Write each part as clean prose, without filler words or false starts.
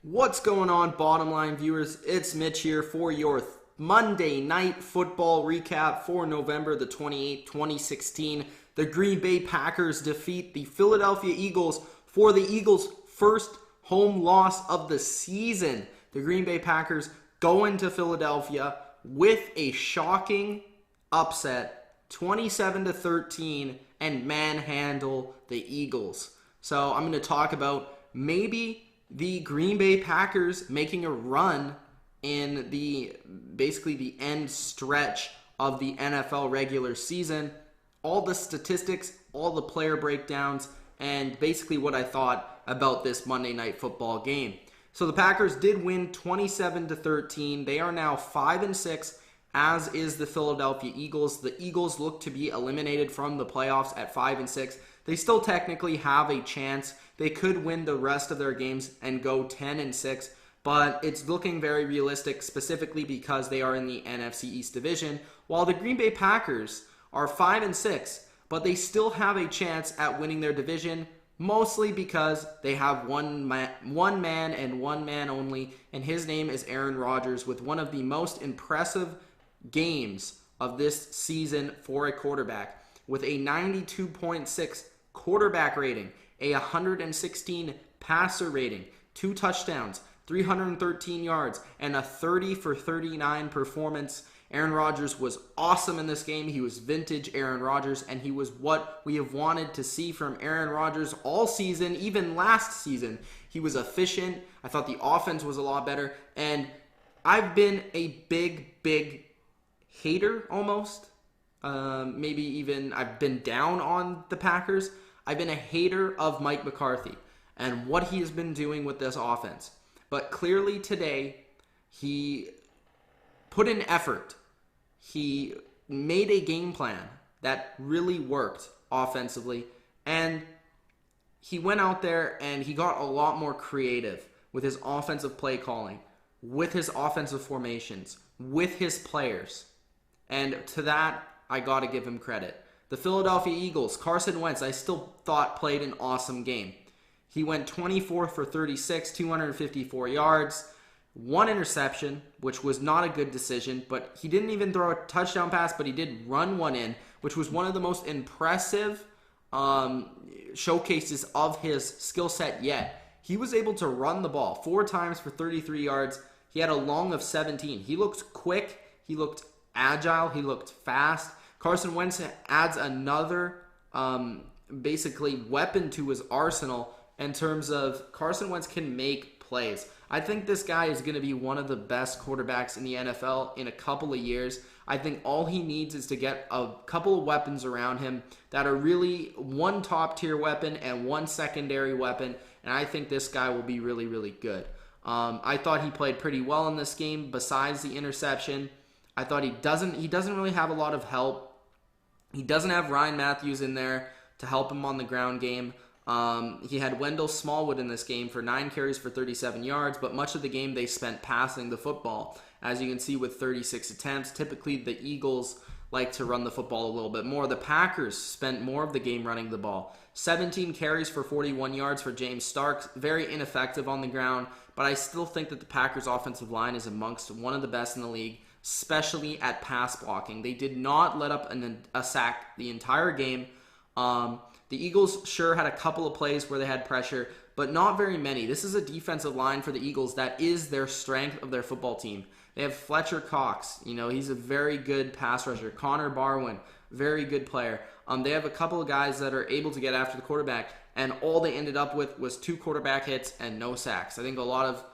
What's going on, Bottom Line viewers? It's Mitch here for your Monday night football recap for November the 28th, 2016. The Green Bay Packers defeat the Philadelphia Eagles for the Eagles' first home loss of the season. The Green Bay Packers go into Philadelphia with a shocking upset, 27-13, and manhandle the Eagles. So I'm going to talk about maybe the Green Bay Packers making a run in basically the end stretch of the NFL regular season. All the statistics, all the player breakdowns, and basically what I thought about this Monday Night Football game. So the Packers did win 27-13. They are now 5-6, as is the Philadelphia Eagles. The Eagles look to be eliminated from the playoffs at 5-6. They still technically have a chance. They could win the rest of their games and go 10-6, but it's looking very realistic, specifically because they are in the NFC East division, while the Green Bay Packers are 5-6, but they still have a chance at winning their division, mostly because they have one man and one man only, and his name is Aaron Rodgers, with one of the most impressive games of this season for a quarterback, with a 92.6 quarterback rating, a 116 passer rating, 2 touchdowns, 313 yards, and a 30 for 39 performance. Aaron Rodgers was awesome in this game. He was vintage Aaron Rodgers, and he was what we have wanted to see from Aaron Rodgers all season, even last season. He was efficient. I thought the offense was a lot better, and I've been a big hater almost. Maybe even I've been down on the Packers. I've been a hater of Mike McCarthy and what he has been doing with this offense. But clearly today, he put in effort. He made a game plan that really worked offensively. And he went out there and he got a lot more creative with his offensive play calling, with his offensive formations, with his players. And to that, I got to give him credit. The Philadelphia Eagles, Carson Wentz, I still thought played an awesome game. He went 24 for 36, 254 yards, 1 interception, which was not a good decision, but he didn't even throw a touchdown pass, but he did run one in, which was one of the most impressive showcases of his skill set yet. He was able to run the ball 4 times for 33 yards. He had a long of 17. He looked quick. He looked agile. He looked fast. Carson Wentz adds another basically weapon to his arsenal in terms of Carson Wentz can make plays. I think this guy is going to be one of the best quarterbacks in the NFL in a couple of years. I think all he needs is to get a couple of weapons around him that are really one top-tier weapon and one secondary weapon, and I think this guy will be really good. I thought he played pretty well in this game besides the interception. I thought he doesn't really have a lot of help. He doesn't have Ryan Matthews in there to help him on the ground game. He had Wendell Smallwood in this game for 9 carries for 37 yards, but much of the game they spent passing the football. As you can see with 36 attempts, typically the Eagles like to run the football a little bit more. The Packers spent more of the game running the ball. 17 carries for 41 yards for James Starks, very ineffective on the ground, but I still think that the Packers' offensive line is amongst one of the best in the league, especially at pass blocking. They did not let up a sack the entire game. The Eagles sure had a couple of plays where they had pressure, but not very many. This is a defensive line for the Eagles that is their strength of their football team. They have Fletcher Cox. He's a very good pass rusher. Connor Barwin, very good player. They have a couple of guys that are able to get after the quarterback, and all they ended up with was 2 quarterback hits and no sacks. I think a lot of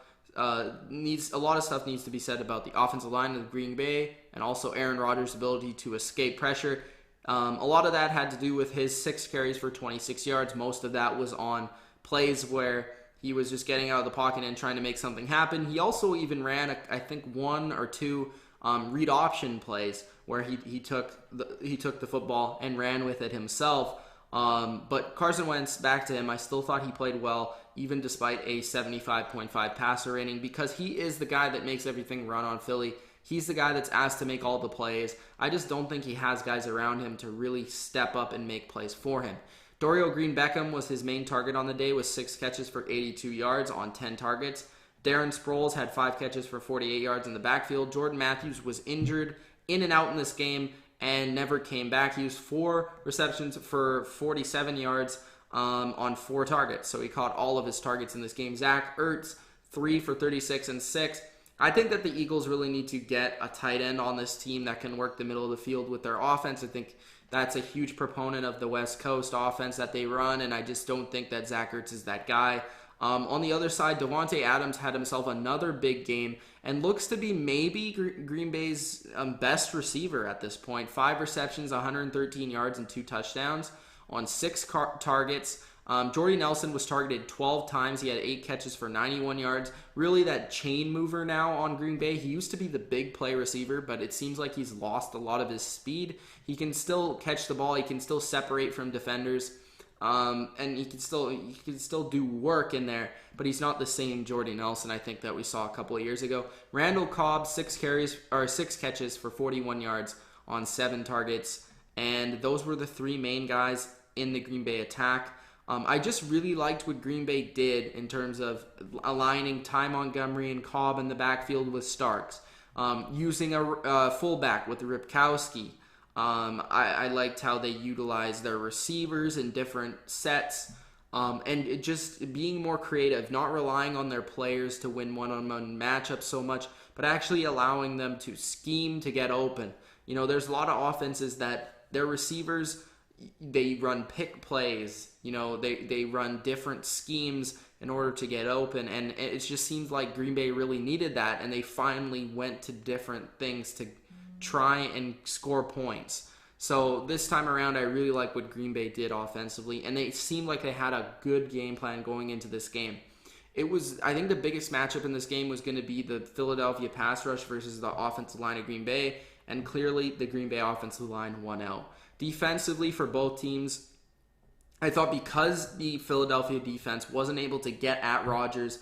stuff needs to be said about the offensive line of Green Bay and also Aaron Rodgers' ability to escape pressure. A lot of that had to do with his 6 carries for 26 yards. Most of that was on plays where he was just getting out of the pocket and trying to make something happen. He also even ran, I think, 1 or 2 read option plays where he took the football and ran with it himself. But Carson Wentz, back to him, I still thought he played well, even despite a 75.5 passer rating, because he is the guy that makes everything run on Philly. He's the guy that's asked to make all the plays. I just don't think he has guys around him to really step up and make plays for him. Dorial Green-Beckham was his main target on the day with 6 catches for 82 yards on 10 targets. Darren Sproles had 5 catches for 48 yards in the backfield. Jordan Matthews was injured in and out in this game and never came back. He used 4 receptions for 47 yards on 4 targets. So he caught all of his targets in this game. Zach Ertz, 3 for 36 and 6. I think that the Eagles really need to get a tight end on this team that can work the middle of the field with their offense. I think that's a huge proponent of the West Coast offense that they run, and I just don't think that Zach Ertz is that guy. On the other side, Davante Adams had himself another big game and looks to be maybe Green Bay's best receiver at this point. 5 receptions, 113 yards, and 2 touchdowns on 6 targets. Jordy Nelson was targeted 12 times. He had 8 catches for 91 yards. Really that chain mover now on Green Bay. He used to be the big play receiver, but it seems like he's lost a lot of his speed. He can still catch the ball. He can still separate from defenders. And he can still do work in there, but he's not the same Jordy Nelson I think that we saw a couple of years ago. Randall Cobb, 6 catches for 41 yards on 7 targets, and those were the 3 main guys in the Green Bay attack. I just really liked what Green Bay did in terms of aligning Ty Montgomery and Cobb in the backfield with Starks, using a fullback with Ripkowski. I liked how they utilized their receivers in different sets, and it just being more creative, not relying on their players to win one-on-one matchups so much, but actually allowing them to scheme to get open. You know, there's a lot of offenses that their receivers, they run pick plays, you know, they run different schemes in order to get open, and it just seems like Green Bay really needed that, and they finally went to different things to try and score points. So this time around, I really like what Green Bay did offensively, and they seemed like they had a good game plan going into this game. I think the biggest matchup in this game was going to be the Philadelphia pass rush versus the offensive line of Green Bay, and clearly the Green Bay offensive line won out. Defensively for both teams, I thought because the Philadelphia defense wasn't able to get at Rodgers,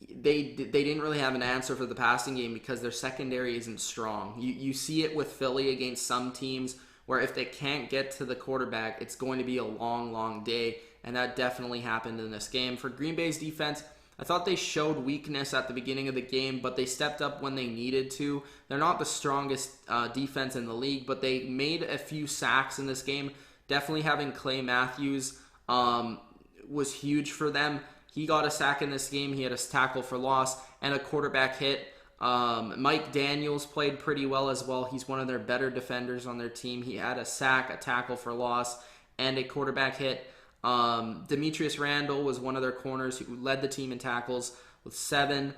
they didn't really have an answer for the passing game because their secondary isn't strong. You see it with Philly against some teams where if they can't get to the quarterback, it's going to be a long, long day, and that definitely happened in this game. For Green Bay's defense, I thought they showed weakness at the beginning of the game, but they stepped up when they needed to. They're not the strongest defense in the league, but they made a few sacks in this game. Definitely having Clay Matthews was huge for them. He got a sack in this game. He had a tackle for loss and a quarterback hit. Mike Daniels played pretty well as well. He's one of their better defenders on their team. He had a sack, a tackle for loss, and a quarterback hit. Demetrius Randall was one of their corners who led the team in tackles with 7.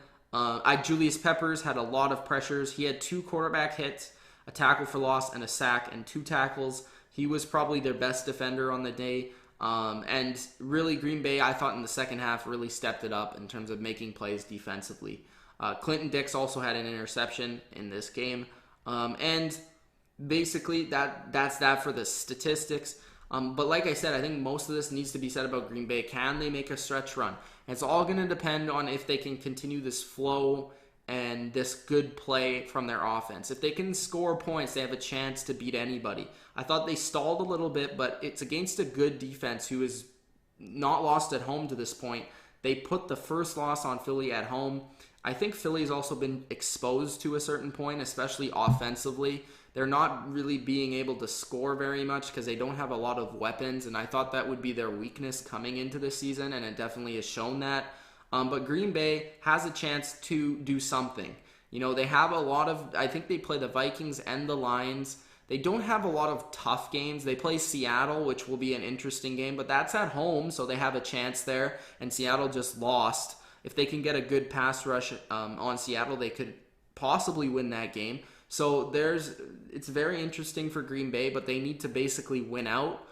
Julius Peppers had a lot of pressures. He had 2 quarterback hits, a tackle for loss, and a sack, and 2 tackles. He was probably their best defender on the day. And really, Green Bay, I thought in the second half, really stepped it up in terms of making plays defensively. Clinton Dix also had an interception in this game. And basically, that's that for the statistics. But like I said, I think most of this needs to be said about Green Bay. Can they make a stretch run? And it's all going to depend on if they can continue this flow and this good play from their offense. If they can score points, they have a chance to beat anybody. I thought they stalled a little bit, but it's against a good defense who is not lost at home to this point. They put the first loss on Philly at home. I think Philly's also been exposed to a certain point, especially offensively. They're not really being able to score very much because they don't have a lot of weapons, and I thought that would be their weakness coming into the season, and it definitely has shown that. But Green Bay has a chance to do something. You know, they have a lot of, I think they play the Vikings and the Lions. They don't have a lot of tough games. They play Seattle, which will be an interesting game, but that's at home, so they have a chance there, and Seattle just lost. If they can get a good pass rush on Seattle, they could possibly win that game. So it's very interesting for Green Bay, but they need to basically win out.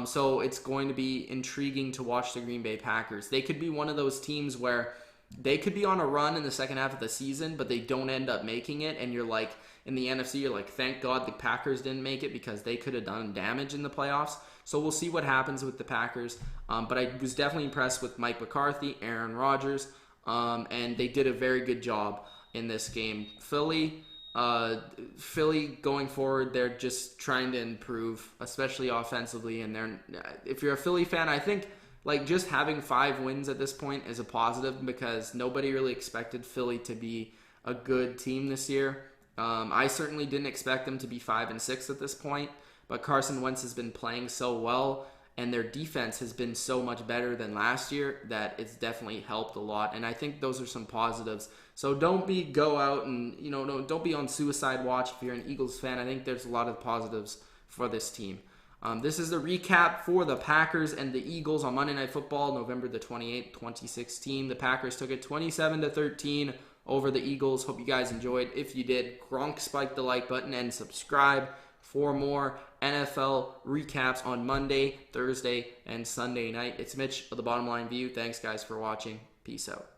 So it's going to be intriguing to watch the Green Bay Packers. They could be one of those teams where they could be on a run in the second half of the season, but they don't end up making it. And you're like, in the NFC, you're like, thank God the Packers didn't make it because they could have done damage in the playoffs. So we'll see what happens with the Packers. But I was definitely impressed with Mike McCarthy, Aaron Rodgers, and they did a very good job in this game. Philly going forward, they're just trying to improve, especially offensively. And if you're a Philly fan, I think like just having 5 wins at this point is a positive because nobody really expected Philly to be a good team this year. I certainly didn't expect them to be 5-6 at this point, but Carson Wentz has been playing so well and their defense has been so much better than last year that it's definitely helped a lot. And I think those are some positives. So don't go out and, don't be on suicide watch if you're an Eagles fan. I think there's a lot of positives for this team. This is the recap for the Packers and the Eagles on Monday Night Football, November the 28th, 2016. The Packers took it 27-13 over the Eagles. Hope you guys enjoyed. If you did, Gronk spike the like button and subscribe for more NFL recaps on Monday, Thursday, and Sunday night. It's Mitch of the Bottom Line View. Thanks, guys, for watching. Peace out.